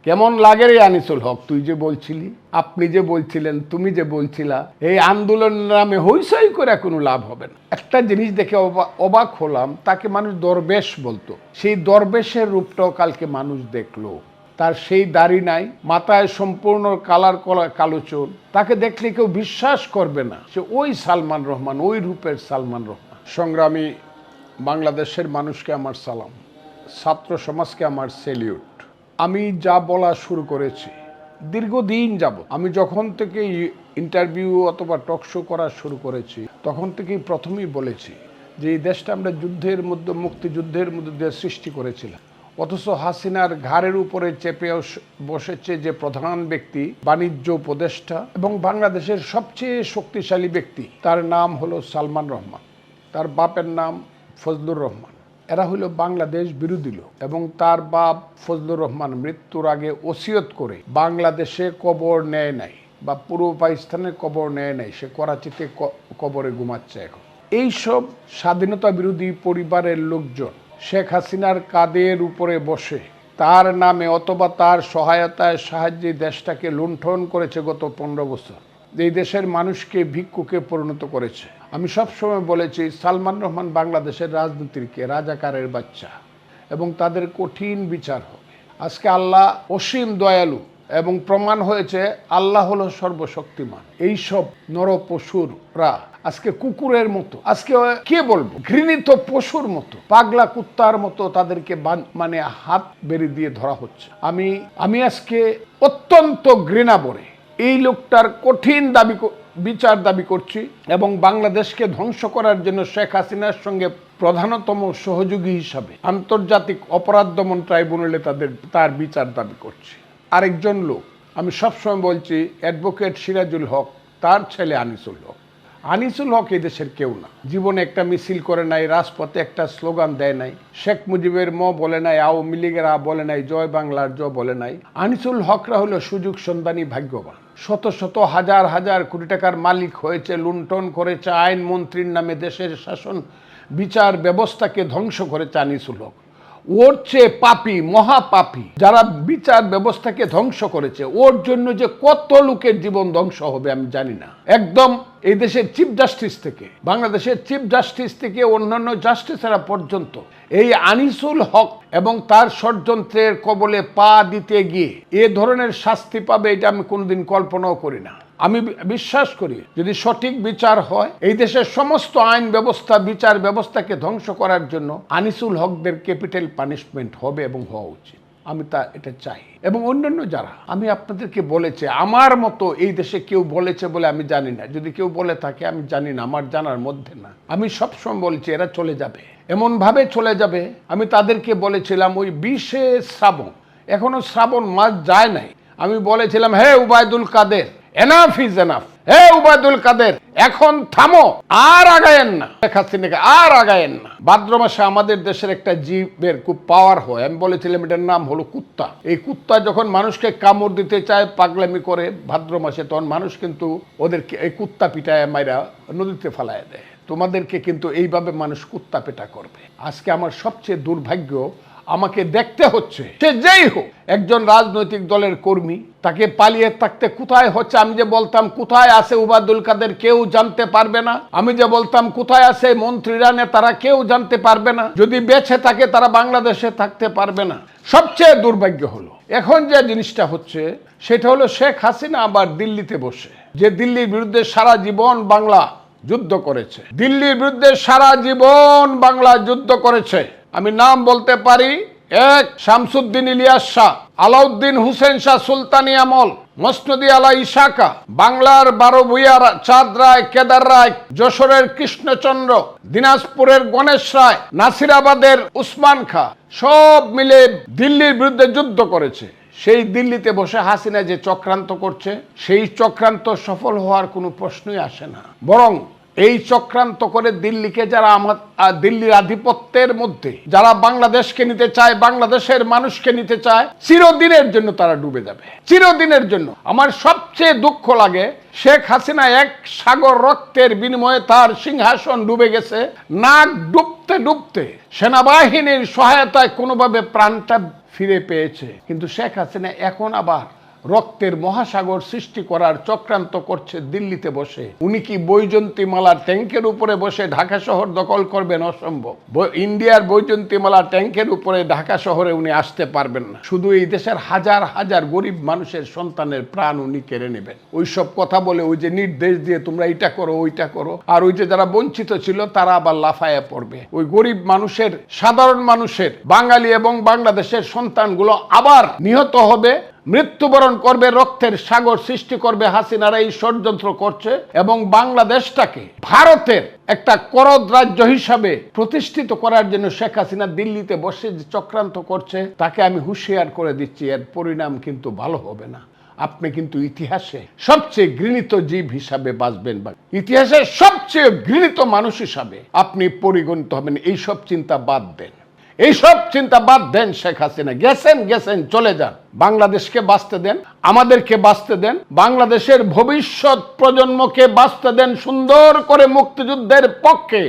কেমন লাগে রে আনিসুল হক? তুই যে বলছিলি, আপনি যে বলছিলেন, তুমি যে বলছিলা, এই আন্দোলনের নামে হইচই করে কোনো লাভ হবে না। একটা জিনিস দেখে অবাক হলাম, তাকে মানুষ দরবেশ বলতো, সেই দরবেশের রূপটাও কালকে মানুষ দেখলো। তার সেই দাড়ি নাই, মাথায় সম্পূর্ণ কালো চুল, তাকে দেখলে কেউ বিশ্বাস করবে না সে ওই সালমান রহমান, ওই রূপের সালমান রহমান। সংগ্রামী বাংলাদেশের মানুষকে আমার সালাম, ছাত্র সমাজকে আমার সেলিউট। আমি যা বলা শুরু করেছি দীর্ঘদিন যাবত, আমি যখন থেকে ইন্টারভিউ অথবা টক শো করা শুরু করেছি তখন থেকেই প্রথমেই বলেছি যে এই দেশটা আমরা যুদ্ধের মধ্যে, মুক্তিযুদ্ধের মধ্যে দিয়ে সৃষ্টি করেছিলাম, অথচ হাসিনার ঘাড়ের উপরে চেপে বসেছে যে প্রধান ব্যক্তি, বাণিজ্য উপদেষ্টা এবং বাংলাদেশের সবচেয়ে শক্তিশালী ব্যক্তি, তার নাম হলো সালমান রহমান, তার বাপের নাম ফজলুর রহমান। এরা হলো বাংলাদেশ বিরোধী লোক এবং তার বাপ ফজলুর রহমান মৃত্যুর আগে ওসিয়ত করে বাংলাদেশে কবর নেয় নাই বা পূর্ব পাকিস্তানের কবর নেয় নাই, সে করাচিতে কবরে ঘুমাচ্ছে এখন। এইসব স্বাধীনতা বিরোধী পরিবারের লোকজন শেখ হাসিনার কাঁধের উপরে বসে তার নামে অথবা তার সহায়তায় সাহায্যে দেশটাকে লুণ্ঠন করেছে গত 15 বছর। এই দেশের মানুষকে ভিক্ষুকে পরিণত করেছে। আমি সবসময় বলেছি সালমান রহমান বাংলাদেশের রাজনীতির রাজাকারের বাচ্চা এবং তাদের কঠিন বিচার হবে। আজকে আল্লাহ অসীম দয়ালু এবং প্রমাণ হয়েছে আল্লাহ হলো সর্বশক্তিমান। এইসব নরপশুরা আজকে কুকুরের মতো, আজকে কে বলবো, ঘৃণিত পশুর মতো, পাগলা কুত্তার মতো তাদেরকে মানে হাত বেরি দিয়ে ধরা হচ্ছে। আমি আজকে অত্যন্ত ঘৃণা ভরে এই লোকটার কঠিন বিচার দাবি করছি এবং বাংলাদেশকে ধ্বংস করার জন্য শেখ হাসিনার সঙ্গে প্রধানতম সহযোগী হিসাবে আন্তর্জাতিক অপরাধ দমন ট্রাইব্যুনালে তার বিচার দাবি করছি। আরেকজন লোক, আমি সবসময় বলছি, অ্যাডভোকেট সিরাজুল হক, তার ছেলে আনিসুল হক। আনিসুল হক এই দেশের কেউ না, জীবনে একটা মিছিল করে নাই, রাজপথে একটা স্লোগান দেয় নাই, শেখ মুজিবের ম বলে নাই, আওয়ামী লীগের আ বলে নাই, জয় বাংলার জ বলে নাই। আনিসুল হকরা হলো সুযোগ সন্ধানী ভাগ্যবান, শত শত হাজার হাজার কোটি টাকার মালিক হয়েছে, লুণ্ঠন করেছে, আইন মন্ত্রীর নামে দেশের শাসন বিচার ব্যবস্থাকে ধ্বংস করেছে আনিসুল হক। ওর চেয়ে পাপী, মহাপাপী যারা বিচার ব্যবস্থাকে ধ্বংস করেছে, ওর জন্য যে কত লোকের জীবন ধ্বংস হবে আমি জানি না। একদম এই দেশের চিফ জাস্টিস থেকে, বাংলাদেশের চিফ জাস্টিস থেকে অন্যান্য জাস্টিসেরা পর্যন্ত এই আনিসুল হক এবং তার ষড়যন্ত্রের কবলে পা দিতে গিয়ে এ ধরনের শাস্তি পাবে এটা আমি কোনোদিন কল্পনাও করি না। আমি বিশ্বাস করি যদি সঠিক বিচার হয়, এই দেশের সমস্ত আইন ব্যবস্থা, বিচার ব্যবস্থাকে ধ্বংস করার জন্য আনিসুল হকদের ক্যাপিটাল পানিশমেন্ট হবে এবং হওয়া উচিত। আমি এটা চাই। এবং অন্যান্য যারা, আমি আপনাদেরকে বলেছি, আমার মতো এই দেশে কেউ বলেছে বলে আমি জানি না, যদি কেউ বলে থাকে আমি জানি না, আমার জানার মধ্যে না। আমি সবসময় বলছি এরা চলে যাবে, এমনভাবে চলে যাবে। আমি তাদেরকে বলেছিলাম ওই 20শে শ্রাবণ, এখনো শ্রাবণ মাস যায় নাই, আমি বলেছিলাম হে উবায়দুল কাদের, এনাফ ইজ এনাফ, হে উবায়দুল কাদের এখন থামো, আর আগায়েন না, শেখ হাসিনাকে আর আগায়েন না। ভাদ্র মাসে আমাদের দেশের একটা জীবের খুব পাওয়ার হয়, আমি বলেছিলাম এটার নাম হলো কুত্তা। এই কুত্তা যখন মানুষকে কামড় দিতে চায়, পাগলামি করে ভাদ্র মাসে, তখন মানুষ কিন্তু ওদেরকে এই কুত্তা পিটায় মাইরা নদীতে ফেলায় দেয়। তোমাদেরকে কিন্তু এইভাবে মানুষ কুত্তা পেটা করবে। আজকে আমার সবচেয়ে দুর্ভাগ্য, আমাকে দেখতে হচ্ছে সে যেই হোক একজন রাজনৈতিক দলের কর্মী, তাকে পালিয়ে থাকতে কোথায় হচ্ছে। আমি যে বলতাম কোথায় আছে উবায়দুল কাদের কেউ জানতে পারবে না, আমি যে বলতাম কোথায় আছে মন্ত্রীরা, নেতারা কেউ জানতে পারবে না, যদি বেঁচে থাকে তারা বাংলাদেশে থাকতে পারবে না। সবচেয়ে দুর্ভাগ্য হলো এখন যে জিনিসটা হচ্ছে সেটা হলো শেখ হাসিনা আবার দিল্লিতে বসে, যে দিল্লির বিরুদ্ধে সারা জীবন বাংলা যুদ্ধ করেছে, দিল্লির বিরুদ্ধে সারা জীবন বাংলা যুদ্ধ করেছে। আমি নাম বলতে পারি, এক শামসুদ্দিন ইলিয়াস শাহ, আলাউদ্দিন হুসেন শাহ সুলতানি আমল, মসনদি আলা ইশাকা, বাংলার 12 ভূঁইয়ার চাঁদ রায়, কেদার রায়, যশোরের কৃষ্ণচন্দ্র, দিনাজপুরের গণেশ রায়, নাসিরাবাদের উসমান খাঁ, সব মিলে দিল্লির বিরুদ্ধে যুদ্ধ করেছে। সেই দিল্লিতে বসে হাসিনা যে চক্রান্ত করছে, সেই চক্রান্ত সফল হওয়ার কোনো প্রশ্নই আসে না। বরং এই চক্রান্ত করে দিল্লিকে যারা দিল্লির আধিপত্যের মধ্যে যারা বাংলাদেশকে নিতে চায়, বাংলাদেশের মানুষকে নিতে চায়, চিরদিনের জন্য তারা ডুবে যাবে, চিরদিনের জন্য। আমার সবচেয়ে দুঃখ লাগে শেখ হাসিনা এক সাগর রক্তের বিনিময়ে তার সিংহাসন ডুবে গেছে, নাক ডুবতে ডুবতে সেনাবাহিনীর সহায়তায় কোনোভাবে প্রাণটা ফিরে পেয়েছে, কিন্তু শেখ হাসিনা এখন আবার রক্তের মহাসাগর সৃষ্টি করার চক্রান্ত করছে দিল্লিতে বসে। উনি কি বৈজয়ন্তীমালা ট্যাঙ্কের উপরে বসে ঢাকা শহর দখল করবেন? অসম্ভব। ইন্ডিয়ার বৈজয়ন্তীমালা ট্যাঙ্কের উপরে ঢাকা শহরে উনি আসতে পারবেন না। শুধু এই দেশের হাজার হাজার গরিব মানুষের সন্তানের প্রাণ উনি কেড়ে নেবেন। ওইসব কথা বলে ওই যে নির্দেশ দিয়ে তোমরা এটা করো ওইটা করো, আর ওই যে যারা বঞ্চিত ছিল তারা আবার লাফায়া পড়বে। ওই গরিব মানুষের, সাধারণ মানুষের, বাঙালি এবং বাংলাদেশের সন্তানগুলো আবার নিহত হবে, মৃত্যুবরণ করবে, রক্তের সাগর সৃষ্টি করবে। হাসিনারা এই ষড়যন্ত্র করছে এবং বাংলাদেশটাকে ভারতের একটা করদ রাজ্য হিসাবে প্রতিষ্ঠিত করার জন্য শেখ হাসিনা দিল্লিতে বসে যে চক্রান্ত করছে, তাকে আমি হুঁশিয়ার করে দিচ্ছি, এর পরিণাম কিন্তু ভালো হবে না। আপনি কিন্তু ইতিহাসে সবচেয়ে ঘৃণিত জীব হিসাবে বাঁচবেন, বা ইতিহাসের সবচেয়ে ঘৃণিত মানুষ হিসাবে আপনি পরিগণিত হবেন। এইসব চিন্তা বাদ দেন, এইসব চিন্তা বাদ দেন। শেখ হাসিনা গেছেন, চলে যান। বাংলাদেশকে বাঁচতে দেন, আমাদেরকে বাঁচতে দেন, বাংলাদেশের ভবিষ্যৎ প্রজন্মকে বাঁচতে দেন সুন্দর করে। মুক্তিযুদ্ধের পক্ষে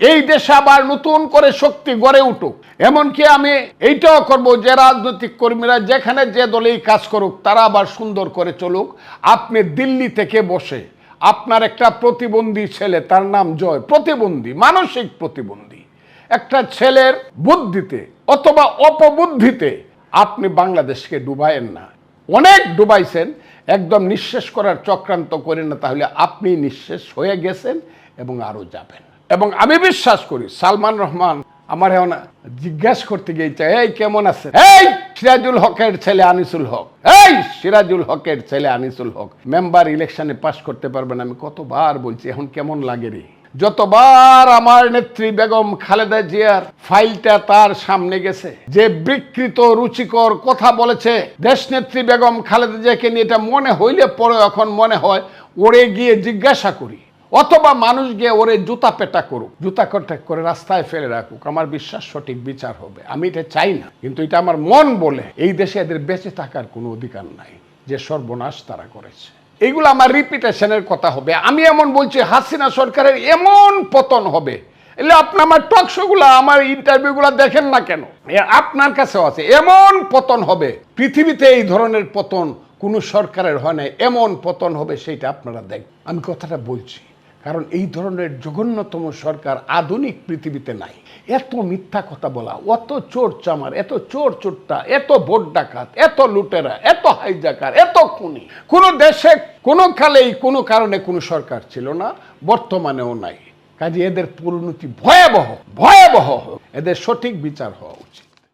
এই দেশে আবার নতুন করে শক্তি গড়ে উঠুক। এমনকি আমি এইটাও করব যে রাজনৈতিক কর্মীরা যেখানে যে দলেই কাজ করুক তারা আবার সুন্দর করে চলুক। আপনি দিল্লি থেকে বসে আপনার একটা প্রতিবন্ধী ছেলে, তার নাম জয়, প্রতিবন্ধী, মানসিক প্রতিবন্ধী একটা ছেলের বুদ্ধিতে অথবা অপবুদ্ধিতে আপনি বাংলাদেশকে ডুবায়েন না। অনেক ডুবাইছেন, একদম নিঃশেষ করার চক্রান্ত করেন না, তাহলে আপনি নিঃশেষ হয়ে গেছেন এবং আরো যাবেন। এবং আমি বিশ্বাস করি সালমান রহমান আমার এখন জিজ্ঞাসা করতে গিয়েছে, এই কেমন আছে? এই সিরাজুল হকের ছেলে আনিসুল হক, এই সিরাজুল হকের ছেলে আনিসুল হক মেম্বার ইলেকশনে পাস করতে পারবেন। আমি কতবার বলছি, এখন কেমন লাগে রে? যতবার আমার নেত্রী বেগম খালেদা জিয়ার ফাইলটা তার সামনে গেছে, যে বিকৃত রুচিকর কথা বলেছে দেশনেত্রী বেগম খালেদা জিয়াকে নিয়ে, এটা মনে হইলে পরে এখন মনে হয় ওরে গিয়ে জিজ্ঞাসা করি, অথবা মানুষ গিয়ে ওরে জুতা পেটা করুক, জুতা কন্ট্যাক্ট করে রাস্তায় ফেলে রাখুক। আমার বিশ্বাস সঠিক বিচার হবে। আমি এটা চাই না, কিন্তু এটা আমার মন বলে এই দেশে এদের বেঁচে থাকার কোনো অধিকার নাই, যে সর্বনাশ তারা করেছে। এইগুলো আমার রিপিটেশনের কথা হবে। আমি এমন বলছি হাসিনা সরকারের এমন পতন হবে, এলে আপনি আমার টকশোগুলো, আমার ইন্টারভিউগুলো দেখেন না কেন? আপনার কাছেও আছে। এমন পতন হবে, পৃথিবীতে এই ধরনের পতন কোনো সরকারের হয় না। এমন পতন হবে সেটা আপনারা দেখেন। আমি কথাটা বলছি কারণ এই ধরনের জঘন্যতম সরকার আধুনিক পৃথিবীতে নাই। এত মিথ্যা কথা বলা, অত চোর চামার, এত চোর চোরটা, এত ভোট ডাকাত, এত লুটেরা, এত হাইজাকার, এত খুনি কোনো দেশে কোনো কালেই কোনো কারণে কোনো সরকার ছিল না, বর্তমানেও নাই। কাজে এদের পরিণতি ভয়াবহ, এদের সঠিক বিচার হওয়া উচিত।